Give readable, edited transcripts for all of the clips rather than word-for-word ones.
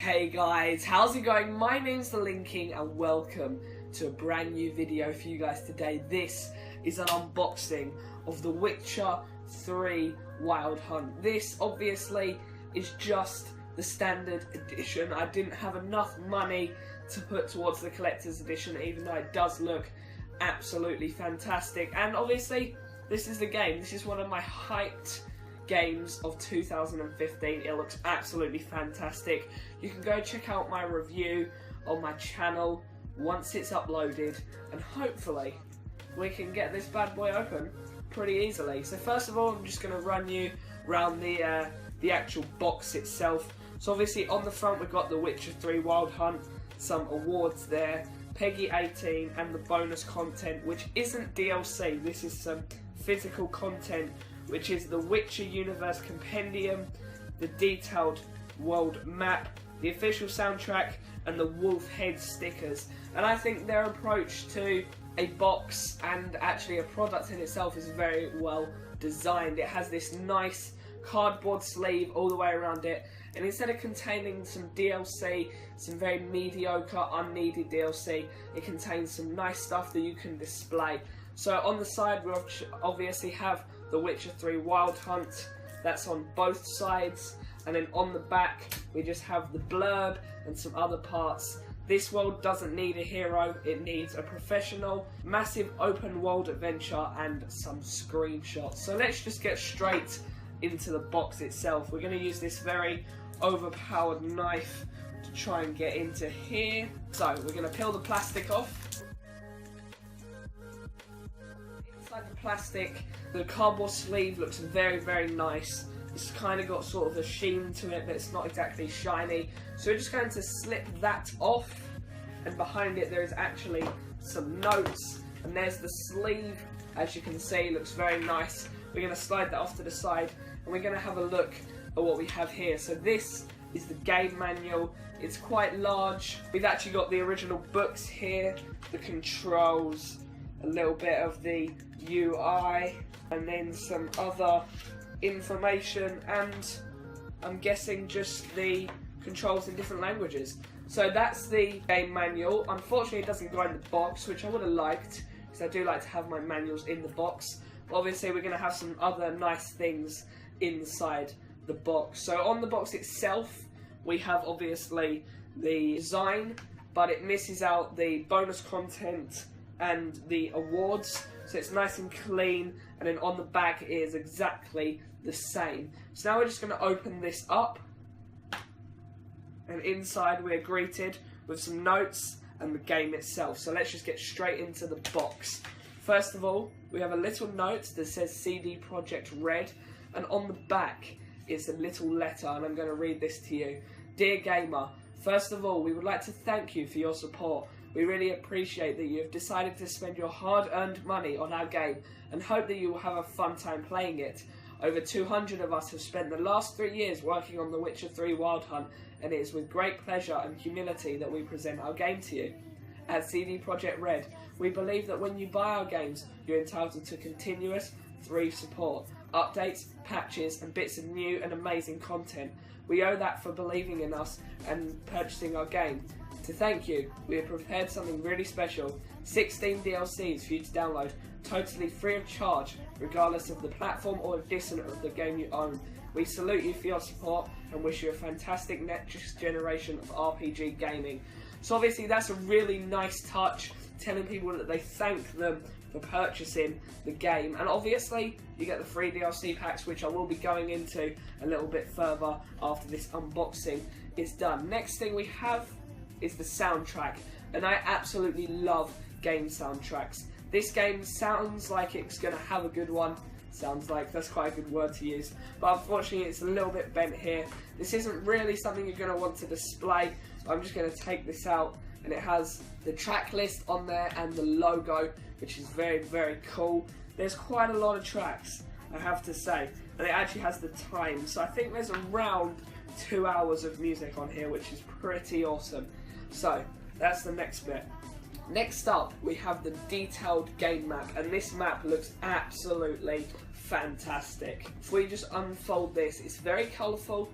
Hey guys, how's it going? My name's The Linking and welcome to a brand new video for you guys today. This is an unboxing of The Witcher 3 Wild Hunt. This obviously is just the standard edition. I didn't have enough money to put towards the collector's edition, even though it does look absolutely fantastic. And obviously this is the game. This is one of my hyped games of 2015. It looks absolutely fantastic. You can go check out my review on my channel once it's uploaded, and hopefully we can get this bad boy open pretty easily. So first of all, I'm just going to run you around the actual box itself. So obviously on the front we've got The Witcher 3 Wild Hunt, some awards there, Peggy 18, and the bonus content, which isn't DLC. This is some physical content, which is the Witcher Universe Compendium, the detailed world map, the official soundtrack, and the wolf head stickers. And I think their approach to a box and actually a product in itself is very well designed. It has this nice cardboard sleeve all the way around it, and instead of containing some DLC, some very mediocre, unneeded DLC, it contains some nice stuff that you can display. So on the side we obviously have The Witcher 3 Wild Hunt, that's on both sides, and then on the back we just have the blurb and some other parts. This world doesn't need a hero, it needs a professional, massive open world adventure and some screenshots. So let's just get straight into the box itself. We're going to use this very overpowered knife to try and get into here. So we're going to peel the plastic off. Inside the plastic, the cardboard sleeve looks very nice. It's kind of got sort of a sheen to it, but it's not exactly shiny. So we're just going to slip that off, and behind it there is actually some notes, and there's the sleeve. As you can see, looks very nice. We're going to slide that off to the side, and we're going to have a look at what we have here. So this is the game manual. It's quite large. We've actually got the original books here, the controls, a little bit of the UI, and then some other information, and I'm guessing just the controls in different languages. So that's the game manual. Unfortunately it doesn't go in the box, which I would have liked, because I do like to have my manuals in the box. But obviously we're going to have some other nice things inside the box. So on the box itself we have obviously the design, but it misses out the bonus content and the awards, so it's nice and clean, and then on the back it is exactly the same. So now we're just going to open this up, and inside we're greeted with some notes and the game itself. So let's just get straight into the box. First of all, we have a little note that says CD Projekt Red, and on the back is a little letter, and I'm going to read this to you. Dear Gamer, first of all, we would like to thank you for your support. We really appreciate that you have decided to spend your hard-earned money on our game, and hope that you will have a fun time playing it. Over 200 of us have spent the last 3 years working on The Witcher 3 Wild Hunt, and it is with great pleasure and humility that we present our game to you. At CD Projekt Red, we believe that when you buy our games, you're entitled to continuous free support, updates, patches, and bits of new and amazing content. We owe that for believing in us and purchasing our game. To thank you, we have prepared something really special, 16 DLCs for you to download, totally free of charge, regardless of the platform or edition of the game you own. We salute you for your support and wish you a fantastic next generation of RPG gaming. So obviously that's a really nice touch, telling people that they thank them for purchasing the game. And obviously you get the free DLC packs, which I will be going into a little bit further after this unboxing is done. Next thing we have is the soundtrack, and I absolutely love game soundtracks. This game sounds like it's going to have a good one. Sounds like, that's quite a good word to use, but unfortunately it's a little bit bent here. This isn't really something you're going to want to display, so I'm just going to take this out, and it has the track list on there and the logo, which is very cool. There's quite a lot of tracks, I have to say, and it actually has the time, so I think there's around 2 hours of music on here, which is pretty awesome. So that's the next bit. Next up, we have the detailed game map, and this map looks absolutely fantastic. If we just unfold this, it's very colourful,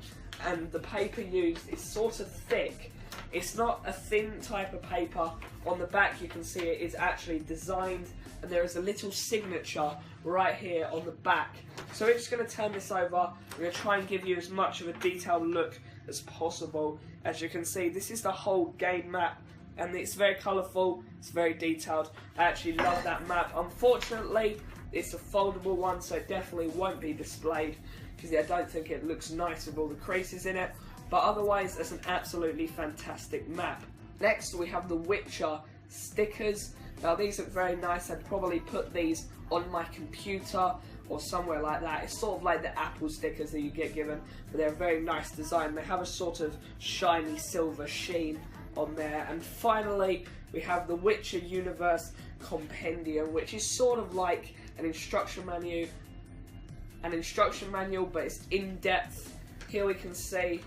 and the paper used is sort of thick. It's not a thin type of paper. On the back you can see it is actually designed, and there is a little signature right here on the back. So we're just going to turn this over. We're going to try and give you as much of a detailed look as possible. As you can see, this is the whole game map, and it's very colourful, it's very detailed. I actually love that map. Unfortunately, it's a foldable one, so it definitely won't be displayed, because I don't think it looks nice with all the creases in it. But otherwise, it's an absolutely fantastic map. Next, we have the Witcher stickers. Now, these look very nice. I'd probably put these on my computer or somewhere like that. It's sort of like the Apple stickers that you get given, but they're a very nice design. They have a sort of shiny silver sheen on there. And finally, we have the Witcher Universe Compendium, which is sort of like an instruction manual, but it's in-depth. Here we can see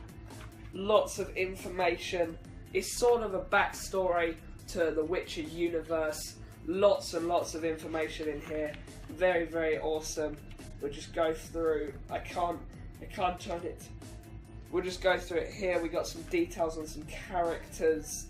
lots of information. It's sort of a backstory to the Witcher universe. Lots and lots of information in here. Very, very awesome. We'll just go through. I can't turn it. We'll just go through it here. We got some details on some characters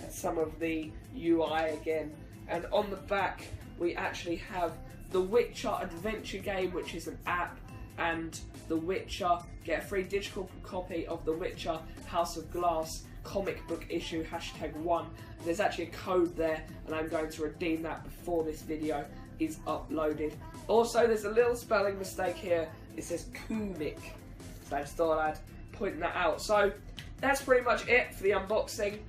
and some of the UI again. And on the back, we actually have the Witcher adventure game, which is an app, and The Witcher. Get a free digital copy of The Witcher House of Glass comic book issue #1. There's actually a code there, and I'm going to redeem that before this video is uploaded. Also, there's a little spelling mistake here. It says Kumik, so I just thought I'd point that out. So that's pretty much it for the unboxing.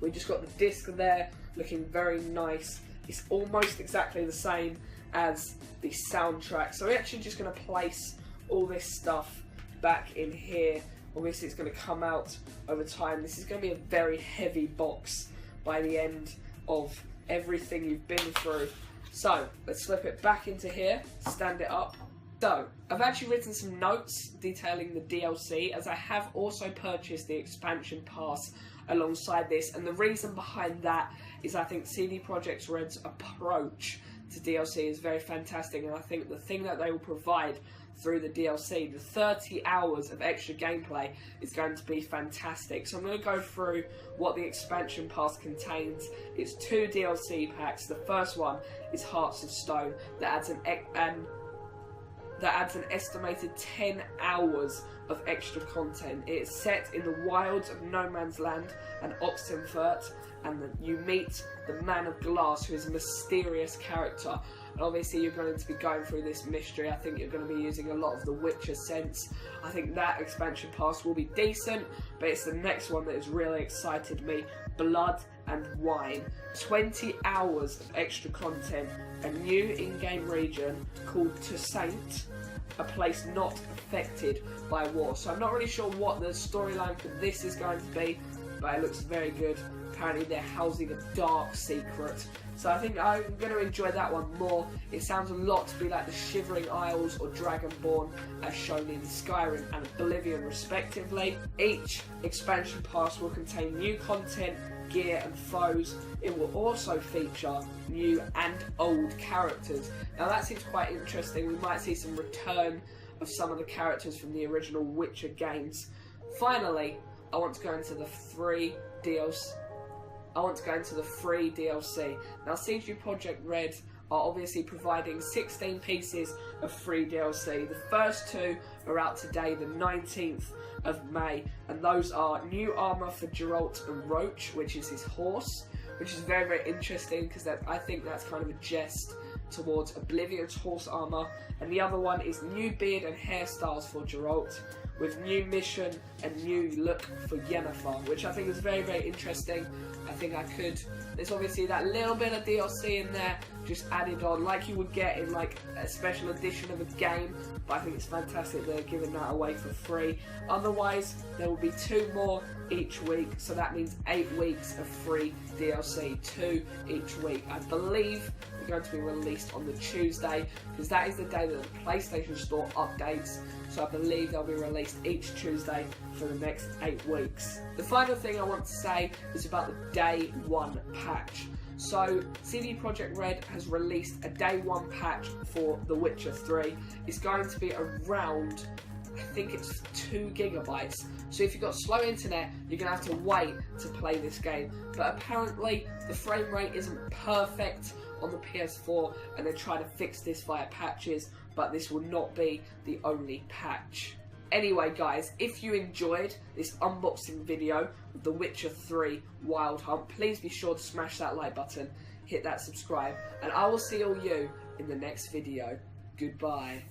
We just got the disc there, looking very nice. It's almost exactly the same as the soundtrack. So we're actually just going to place all this stuff back in here. Obviously it's going to come out over time. This is going to be a very heavy box by the end of everything you've been through. So let's slip it back into here, stand it up. So I've actually written some notes detailing the DLC, as I have also purchased the expansion pass alongside this, and the reason behind that is I think CD Projekt Red's approach to DLC is very fantastic, and I think the thing that they will provide through the DLC, the 30 hours of extra gameplay, is going to be fantastic. So I'm going to go through what the expansion pass contains. It's 2 DLC packs. The first one is Hearts of Stone, that adds an estimated 10 hours of extra content. It is set in the wilds of No Man's Land and Oxenfurt, and you meet the Man of Glass, who is a mysterious character. And obviously you're going to be going through this mystery. I think you're going to be using a lot of the Witcher sense. I think that expansion pass will be decent, but it's the next one that has really excited me. Blood and Wine. 20 hours of extra content, a new in-game region called Toussaint, a place not affected by war. So I'm not really sure what the storyline for this is going to be, but it looks very good. Apparently they're housing a dark secret, so I think I'm going to enjoy that one more. It sounds a lot to be like the Shivering Isles or Dragonborn as shown in Skyrim and Oblivion respectively. Each expansion pass will contain new content, gear and foes. It will also feature new and old characters. Now that seems quite interesting. We might see some return of some of the characters from the original Witcher games. Finally, I want to go into the free DLC. Now, CD Projekt Red are obviously providing 16 pieces of free DLC. The first 2 are out today, the 19th of May, and those are new armour for Geralt and Roach, which is his horse, which is very, very interesting, because I think that's kind of a jest towards Oblivion's horse armour. And the other one is new beard and hairstyles for Geralt, with new mission and new look for Yennefer, which I think is very, very interesting. I think there's obviously that little bit of DLC in there, just added on, like you would get in like a special edition of a game, but I think it's fantastic they're giving that away for free. Otherwise, there will be 2 more each week, so that means 8 weeks of free DLC, 2 each week. I believe they're going to be released on the Tuesday, because that is the day that the PlayStation Store updates. so I believe they'll be released each Tuesday for the next 8 weeks. The final thing I want to say is about the Day 1 patch. So, CD Projekt Red has released a Day 1 patch for The Witcher 3. It's going to be around, I think it's 2 gigabytes. So if you've got slow internet, you're going to have to wait to play this game. But apparently, the frame rate isn't perfect on the PS4, and they're trying to fix this via patches, but this will not be the only patch. Anyway guys, if you enjoyed this unboxing video of The Witcher 3 Wild Hunt, please be sure to smash that like button, hit that subscribe, and I will see all you in the next video. Goodbye.